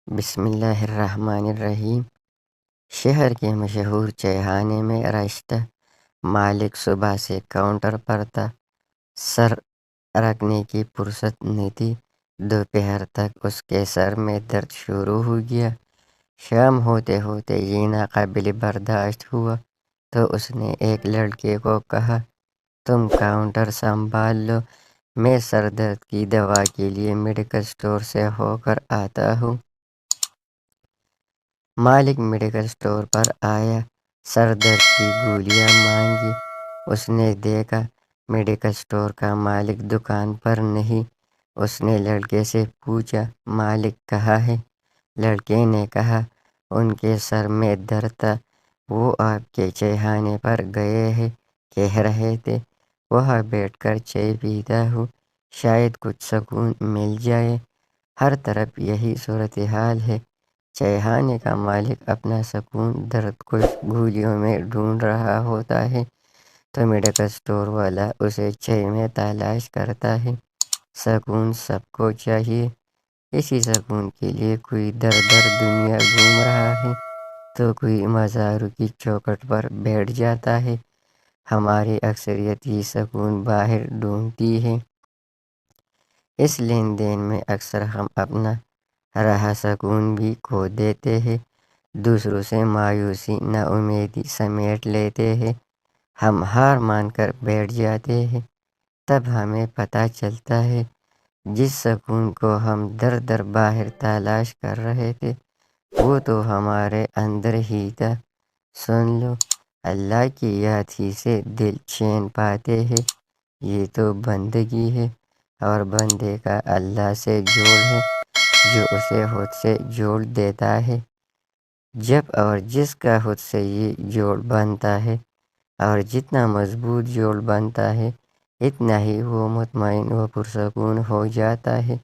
بسم اللہ الرحمن الرحیم۔ شہر کے مشہور چائے میں رشتہ مالک صبح سے کاؤنٹر پر تھا۔ سر رکھنے کی فرصت نہیں تھی۔ دوپہر تک اس کے سر میں درد شروع ہو گیا۔ شام ہوتے ہوتے یہ ناقابل برداشت ہوا تو اس نے ایک لڑکے کو کہا، تم کاؤنٹر سنبھال لو، میں سر درد کی دوا کے لیے میڈیکل اسٹور سے ہو کر آتا ہوں۔ مالک میڈیکل اسٹور پر آیا، سر درد کی گولیاں مانگی۔ اس نے دیکھا میڈیکل اسٹور کا مالک دکان پر نہیں۔ اس نے لڑکے سے پوچھا، مالک کہاں ہے؟ لڑکے نے کہا، ان کے سر میں درد تھا، وہ آپ کے چائے پر گئے ہیں، کہہ رہے تھے وہاں بیٹھ کر چائے پیتا ہوں، شاید کچھ سکون مل جائے۔ ہر طرف یہی صورتحال ہے۔ چائے کا مالک اپنا سکون درد کش گولیوں میں ڈھونڈ رہا ہوتا ہے تو میڈیکل اسٹور والا اسے چائے میں تلاش کرتا ہے۔ سکون سب کو چاہیے، اسی سکون کے لیے کوئی در در دنیا گھوم رہا ہے تو کوئی مزاروں کی چوکھٹ پر بیٹھ جاتا ہے۔ ہماری اکثریت یہ سکون باہر ڈھونڈتی ہے۔ اس لین دین میں اکثر ہم اپنا رہا سکون بھی کھو دیتے ہیں، دوسروں سے مایوسی نا امیدی سمیٹ لیتے ہیں، ہم ہار مان کر بیٹھ جاتے ہیں۔ تب ہمیں پتہ چلتا ہے جس سکون کو ہم در در باہر تلاش کر رہے تھے وہ تو ہمارے اندر ہی تھا۔ سن لو، اللہ کی یاد ہی سے دل چین پاتے ہیں، یہ تو بندگی ہے، اور بندے کا اللہ سے جوڑ ہے جو اسے خود سے جوڑ دیتا ہے۔ جب اور جس کا خود سے یہ جوڑ بنتا ہے اور جتنا مضبوط جوڑ بنتا ہے اتنا ہی وہ مطمئن و پرسکون ہو جاتا ہے،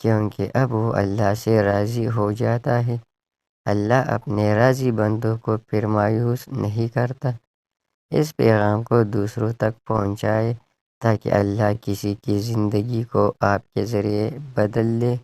کیونکہ اب وہ اللہ سے راضی ہو جاتا ہے۔ اللہ اپنے راضی بندوں کو پھر مایوس نہیں کرتا۔ اس پیغام کو دوسروں تک پہنچائے تاکہ اللہ کسی کی زندگی کو آپ کے ذریعے بدل دے۔